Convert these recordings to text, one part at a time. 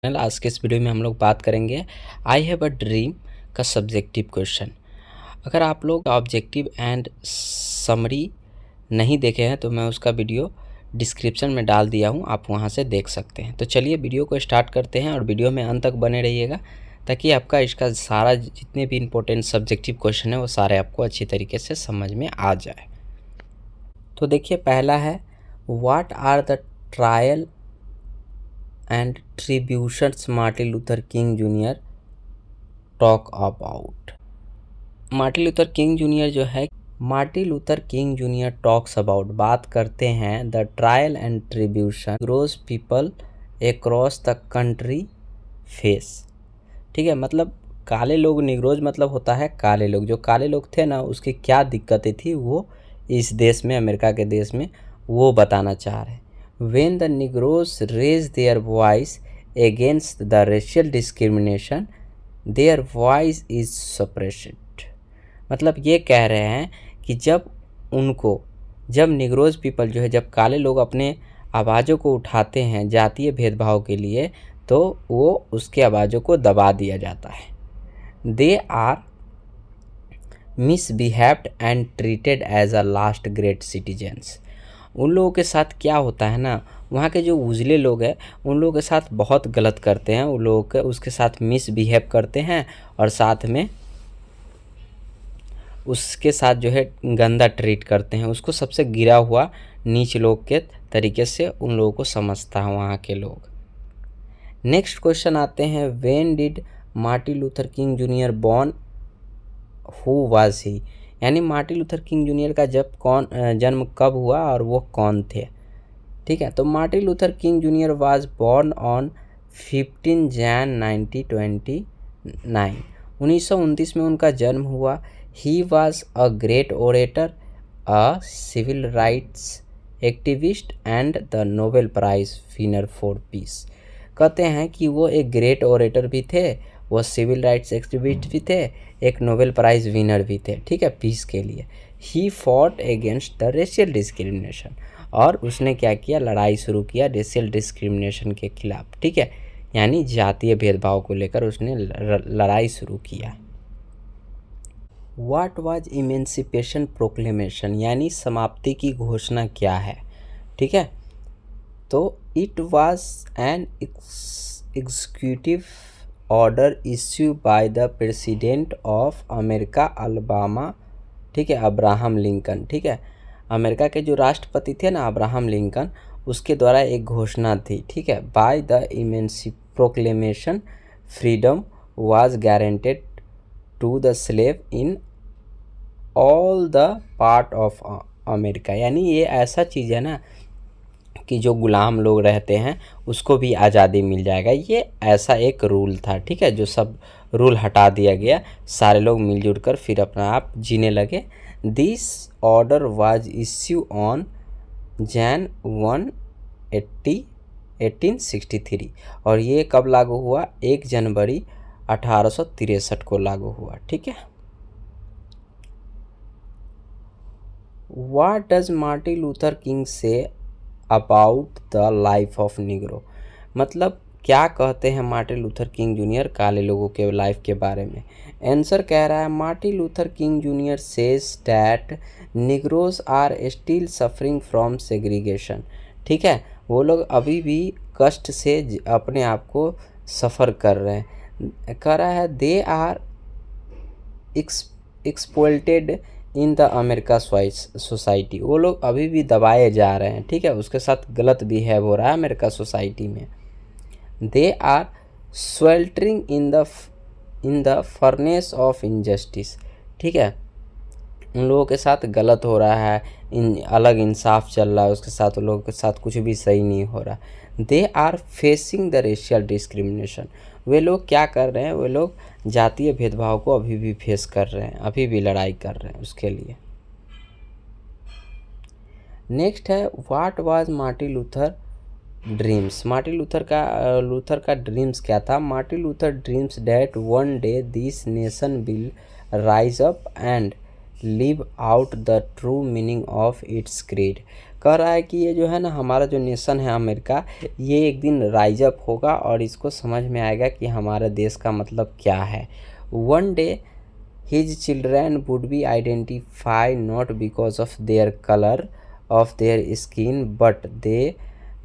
आज के इस वीडियो में हम लोग बात करेंगे आई हैव अ ड्रीम का सब्जेक्टिव क्वेश्चन। अगर आप लोग ऑब्जेक्टिव एंड समरी नहीं देखे हैं तो मैं उसका वीडियो डिस्क्रिप्शन में डाल दिया हूं, आप वहां से देख सकते हैं। तो चलिए वीडियो को स्टार्ट करते हैं और वीडियो में अंत तक बने रहिएगा ताकि आपका इसका सारा जितने भी इंपॉर्टेंट सब्जेक्टिव क्वेश्चन है वो सारे आपको अच्छी तरीके से समझ में आ जाए। तो देखिए, पहला है what are the trial and tribulations Martin Luther King Junior talk about. Martin Luther King Junior जो है, Martin Luther King Junior talks about, बात करते हैं the trial and tribulation Negroes people across the country face. ठीक है, मतलब काले लोग, निग्रोज मतलब होता है काले लोग, जो काले लोग थे ना उसकी क्या दिक्कतें थी वो इस देश में, अमेरिका के देश में, वो बताना चाह रहे हैं। When the Negroes raised their voice against the racial discrimination, their voice is suppressed। मतलब ये कह रहे हैं कि जब निग्रोज पीपल जो है, जब काले लोग अपने आवाज़ों को उठाते हैं जातीय भेदभाव के लिए, तो वो उसके आवाज़ों को दबा दिया जाता है। They are misbehaved and treated as a last great citizens। उन लोगों के साथ क्या होता है ना, वहाँ के जो उजले लोग हैं उन लोगों के साथ बहुत गलत करते हैं, उन लोगों के उसके साथ मिसबिहेव करते हैं और साथ में उसके साथ जो है गंदा ट्रीट करते हैं, उसको सबसे गिरा हुआ नीच लोग के तरीके से उन लोगों को समझता है वहाँ के लोग। नेक्स्ट क्वेश्चन आते हैं, when did Martin Luther King junior born, who was he. यानी मार्टिन लूथर किंग जूनियर का जन्म कब हुआ और वो कौन थे। ठीक है, तो Martin Luther King Junior was born on 15 Jan 1929। 1929 में उनका जन्म हुआ। He was a great orator, a civil rights activist and the Nobel prize winner for peace. कहते हैं कि वो एक ग्रेट ओरेटर भी थे, वो सिविल राइट्स एक्टिविस्ट भी थे, एक नोबेल प्राइज़ विनर भी थे, ठीक है, पीस के लिए। He fought against the racial discrimination, और उसने क्या किया, लड़ाई शुरू किया रेशियल डिस्क्रिमिनेशन के खिलाफ। ठीक है, यानी जातीय भेदभाव को लेकर उसने लड़ाई शुरू किया। व्हाट वाज इमेंसिपेशन प्रोक्लेमेशन, यानी समाप्ति की घोषणा क्या है। ठीक है, तो it was an executive order issue by the president of America Alabama, ठीक है, अब्राहम लिंकन। ठीक है, अमेरिका के जो राष्ट्रपति थे ना अब्राहम लिंकन, उसके द्वारा एक घोषणा थी। ठीक है, by the proclamation freedom was guaranteed to the slave in all the part of America. यानी ये ऐसा चीज़ है ना कि जो गुलाम लोग रहते हैं उसको भी आज़ादी मिल जाएगा, ये ऐसा एक रूल था। ठीक है, जो सब रूल हटा दिया गया, सारे लोग मिलजुल कर फिर अपना आप जीने लगे। This order was issue on Jain 1863, और ये कब लागू हुआ, 1 जनवरी 1863 को लागू हुआ। ठीक है, what does Martin Luther king say about the life of Negro. मतलब क्या कहते हैं मार्टिन लूथर किंग जूनियर काले लोगों के लाइफ के बारे में। आंसर कह रहा है, Martin Luther King Junior says that negroes are still suffering from segregation. ठीक है, वो लोग अभी भी कष्ट से अपने आप को सफ़र कर रहे हैं। कह रहा है they are exploited in the America society, वो लोग अभी भी दबाए जा रहे हैं। ठीक है, उसके साथ गलत बिहेव हो रहा है अमेरिका सोसाइटी में। They are sweltering in the furnace of injustice. ठीक है, उन लोगों के साथ गलत हो रहा है, अलग इंसाफ चल रहा है उसके साथ, उन लोगों के साथ कुछ भी सही नहीं हो रहा। They are facing the racial discrimination, वे लोग क्या कर रहे हैं, वे लोग जातीय भेदभाव को अभी भी फेस कर रहे हैं, अभी भी लड़ाई कर रहे हैं उसके लिए। नेक्स्ट है, what was Martin Luther dreams. Martin Luther का ड्रीम्स क्या था। Martin Luther dreams that one day this nation will rise up and live out the true meaning of its creed. कह रहा है कि ये जो है ना हमारा जो नेशन है अमेरिका, ये एक दिन राइज अप होगा और इसको समझ में आएगा कि हमारे देश का मतलब क्या है। One day his children would be identify not because of their colour of their skin but they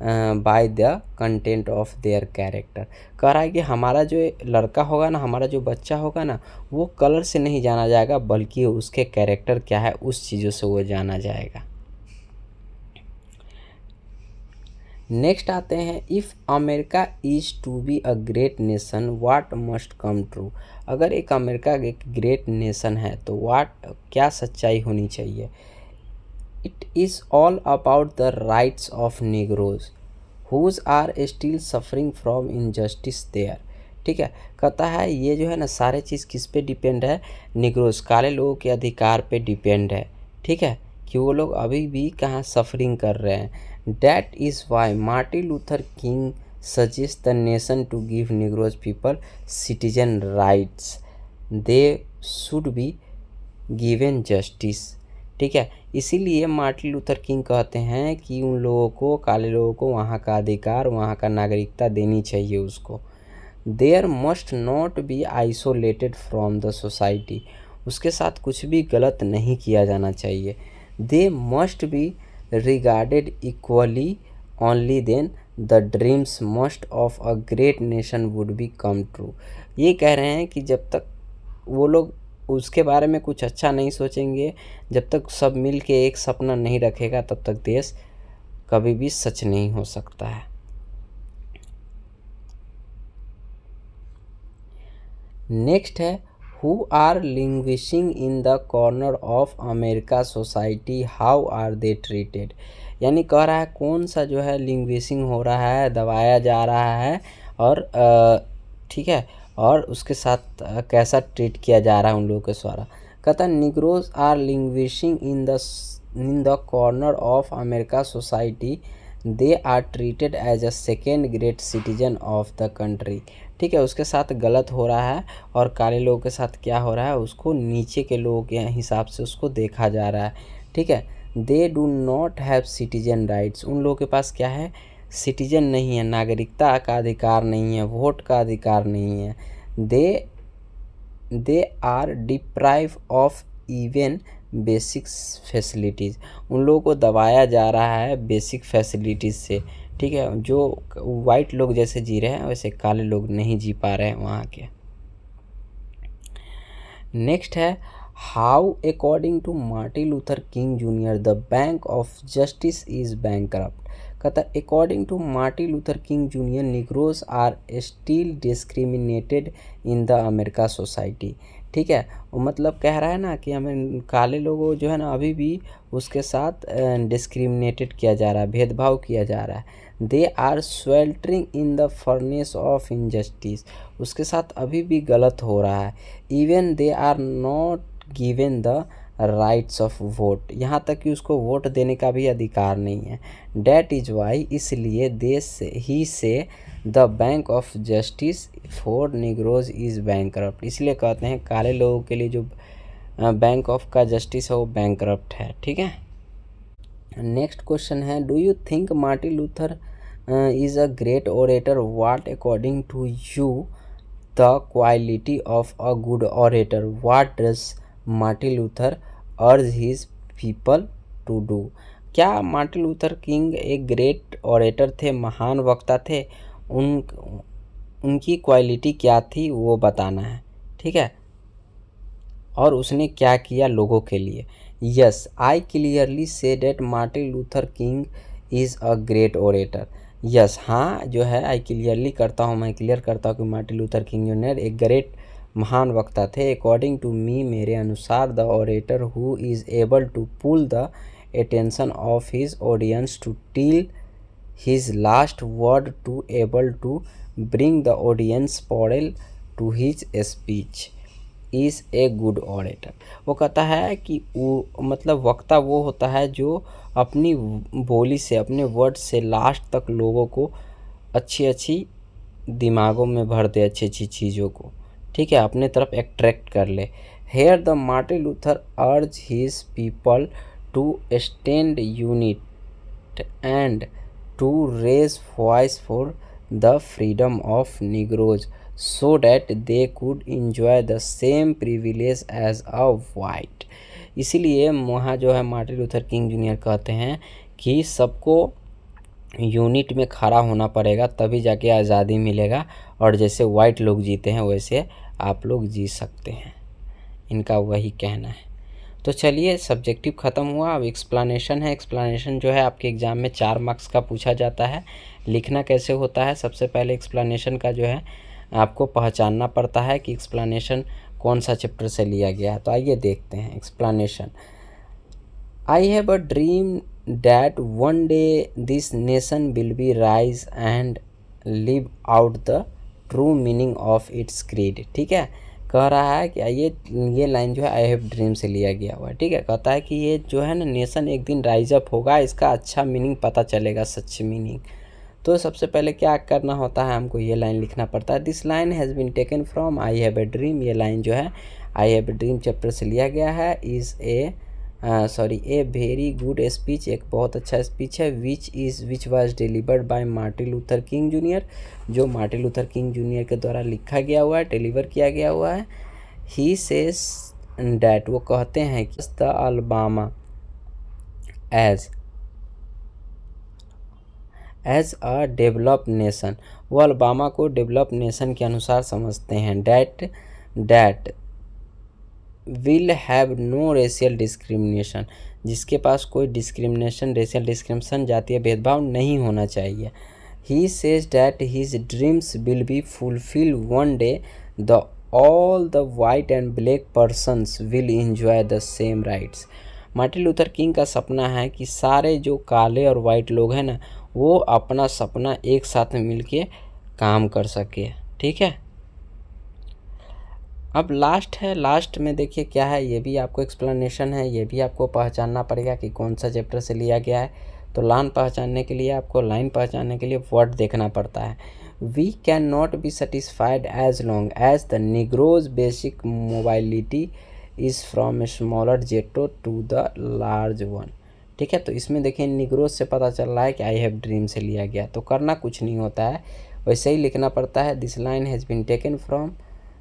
by the content of their character. कह रहा है कि हमारा जो लड़का होगा ना, हमारा जो बच्चा होगा ना, वो कलर से नहीं जाना जाएगा बल्कि उसके कैरेक्टर क्या है उस चीज़ों से वो जाना जाएगा। नेक्स्ट आते हैं, if America is to be a great nation what must come true. अगर एक अमेरिका एक ग्रेट नेशन है तो क्या सच्चाई होनी चाहिए। It is all about the rights of negroes whose are still suffering from injustice there. ठीक है, कहता है ये जो है ना सारे चीज़ किस पे डिपेंड है, निग्रोज काले लोगों के अधिकार पे डिपेंड है। ठीक है, कि वो लोग अभी भी कहाँ सफरिंग कर रहे हैं। That is why Martin Luther King suggest the nation to give negroes people citizen rights, they should be given justice. ठीक है, इसीलिए मार्टिन लूथर किंग कहते हैं कि उन लोगों को, काले लोगों को वहाँ का अधिकार, वहाँ का नागरिकता देनी चाहिए उसको। There must not be isolated from the society, उसके साथ कुछ भी गलत नहीं किया जाना चाहिए। They must be regarded equally, only then the dreams must of a great nation would be come true. ये कह रहे हैं कि जब तक वो लोग उसके बारे में कुछ अच्छा नहीं सोचेंगे, जब तक सब मिल के एक सपना नहीं रखेगा, तब तक देश कभी भी सच नहीं हो सकता है। नेक्स्ट है, who are languishing in the corner of America society, how are they treated. यानी कह रहा है कौन सा जो है लिंग्विशिंग हो रहा है, दबाया जा रहा है और ठीक है, और उसके साथ कैसा ट्रीट किया जा रहा है उन लोगों के द्वारा। कहता है Negroes are languishing in the corner of America society, they are treated as a second grade citizen of the country. ठीक है, उसके साथ गलत हो रहा है और काले लोगों के साथ क्या हो रहा है, उसको नीचे के लोगों के हिसाब से उसको देखा जा रहा है। ठीक है, they do not have citizen rights, उन लोगों के पास क्या है, सिटीजन नहीं है, नागरिकता का अधिकार नहीं है, वोट का अधिकार नहीं है। They are deprive of even basic facilities, उन लोगों को दबाया जा रहा है बेसिक फैसिलिटीज़ से। ठीक है, जो वाइट लोग जैसे जी रहे हैं वैसे काले लोग नहीं जी पा रहे हैं वहाँ के। नेक्स्ट है, how according to Martin Luther King Junior the bank of justice is bankrupt. कहता है according to Martin Luther King Junior negroes are still discriminated in the America society. ठीक है, वो मतलब कह रहा है ना कि हमें काले लोगों जो है ना अभी भी उसके साथ डिस्क्रिमिनेटेड किया जा रहा है, भेदभाव किया जा रहा है। They are sweltering in the furnace of injustice, उसके साथ अभी भी गलत हो रहा है। Even they are not given the rights of vote, यहाँ तक कि उसको वोट देने का भी अधिकार नहीं है। डैट इज वाई, इसलिए देश ही से the bank of justice for Negroes is bankrupt, इसलिए कहते हैं काले लोगों के लिए जो बैंक ऑफ का जस्टिस है वो बैंकरप्ट है। ठीक है, नेक्स्ट क्वेश्चन है, do you think Martin Luther is a great orator, what according to you the quality of a good orator, what does Martin Luther urge his people to do. क्या Martin Luther King एक great orator थे, महान वक्ता थे, उनकी quality क्या थी वो बताना है। ठीक है, और उसने क्या किया लोगों के लिए। Yes, I clearly say that Martin Luther King is a great orator. Yes, हाँ जो है आई क्लियरली करता हूँ, मैं क्लियर करता हूँ कि मार्टिन लूथर किंग जूनियर एक ग्रेट महान वक्ता थे। अकॉर्डिंग टू मी, मेरे अनुसार, the orator who is able to pull the attention of his audience to till his last word, to able to bring the audience parallel to his speech is a good orator। वो कहता है कि वो मतलब वक्ता वो होता है जो अपनी बोली से, अपने वर्ड से लास्ट तक लोगों को अच्छी दिमागों में भर दे, अच्छी चीज़ों को। ठीक है, अपने तरफ अट्रैक्ट कर ले। Here the Martin Luther urge his people to stand unit act and to raise voice for the freedom of Negroes so that they could enjoy the same privilege as a white। इसीलिए वहाँ जो है Martin Luther King junior कहते हैं कि सबको unit में खड़ा होना पड़ेगा, तभी जाके आज़ादी मिलेगा, और जैसे वाइट लोग जीते हैं वैसे आप लोग जी सकते हैं। इनका वही कहना है। तो चलिए, सब्जेक्टिव ख़त्म हुआ, अब एक्सप्लेनेशन है। एक्सप्लेनेशन जो है आपके एग्ज़ाम में 4 मार्क्स का पूछा जाता है। लिखना कैसे होता है, सबसे पहले एक्सप्लेनेशन का जो है आपको पहचानना पड़ता है कि एक्सप्लेनेशन कौन सा चैप्टर से लिया गया है। तो आइए देखते हैं explanation. I have a dream that one day this nation will be rise and live out the true meaning of its creed। ठीक है, कह रहा है कि ये लाइन जो है आई हैव ड्रीम से लिया गया हुआ है। ठीक है, कहता है कि ये जो है ना नेशन एक दिन राइज अप होगा, इसका अच्छा मीनिंग पता चलेगा, सच्ची मीनिंग। तो सबसे पहले क्या करना होता है, हमको ये लाइन लिखना पड़ता है। This line has been taken from I have a dream. ये लाइन जो है I have a dream chapter से लिया गया है। ए वेरी गुड स्पीच, एक बहुत अच्छा स्पीच है। Which was delivered by Martin Luther King Junior, जो मार्टिन लूथर किंग जूनियर के द्वारा लिखा गया हुआ है, डिलीवर किया गया हुआ है। ही सेज डैट, वो कहते हैं कि the Alabama as a developed nation, वो अलबामा को डेवलप नेशन के अनुसार समझते हैं। That will have no racial discrimination, जिसके पास कोई डिस्क्रिमिनेशन, रेशियल डिस्क्रिमिनेशन, जातीय भेदभाव नहीं होना चाहिए। He says that his dreams will be fulfil one day, the all the white and black persons will enjoy the same rights. Martin Luther king का सपना है कि सारे जो काले और वाइट लोग हैं ना, वो अपना सपना एक साथ मिलके काम कर सके। ठीक है, अब लास्ट है। लास्ट में देखिए क्या है, ये भी आपको एक्सप्लेनेशन है, ये भी आपको पहचानना पड़ेगा कि कौन सा चैप्टर से लिया गया है। तो लाइन पहचानने के लिए आपको वर्ड देखना पड़ता है। We can not be satisfied as long as the Negro's basic mobility is from smaller ghetto to the large one. ठीक है, तो इसमें देखिए निग्रोज से पता चल रहा है कि आई हैव ड्रीम से लिया गया, तो करना कुछ नहीं होता है, वैसे ही लिखना पड़ता है। This line has been taken from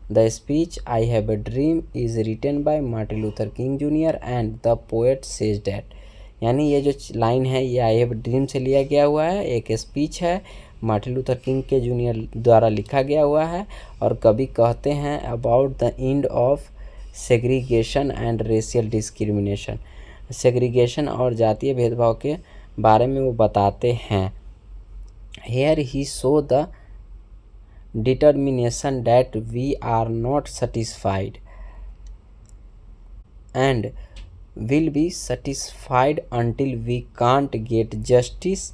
The speech I have a dream is written by Martin Luther King Jr. and the poet says that। यानी ये जो लाइन है ये आई हैव a ड्रीम से लिया गया हुआ है, एक स्पीच है, मार्टिन लूथर किंग के जूनियर द्वारा लिखा गया हुआ है, और कवि कहते हैं about the end of segregation and racial discrimination, segregation और जातीय भेदभाव के बारे में वो बताते हैं। Here he show the determination that we are not satisfied and will be satisfied until we can't get justice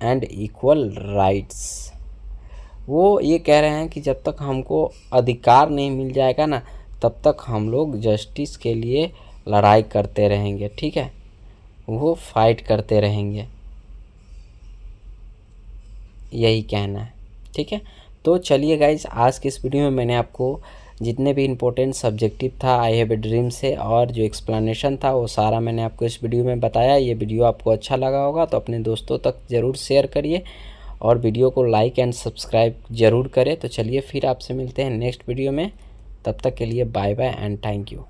and equal rights। वो ये कह रहे हैं कि जब तक हमको अधिकार नहीं मिल जाएगा ना, तब तक हम लोग जस्टिस के लिए लड़ाई करते रहेंगे। ठीक है, वो फाइट करते रहेंगे, यही कहना है। ठीक है, तो चलिए गाइज, आज के इस वीडियो में मैंने आपको जितने भी इम्पोर्टेंट सब्जेक्टिव था आई हैव ए ड्रीम से और जो एक्सप्लेनेशन था वो सारा मैंने आपको इस वीडियो में बताया। ये वीडियो आपको अच्छा लगा होगा तो अपने दोस्तों तक ज़रूर शेयर करिए और वीडियो को लाइक एंड सब्सक्राइब ज़रूर करें। तो चलिए फिर आपसे मिलते हैं नेक्स्ट वीडियो में, तब तक के लिए bye bye and thank you.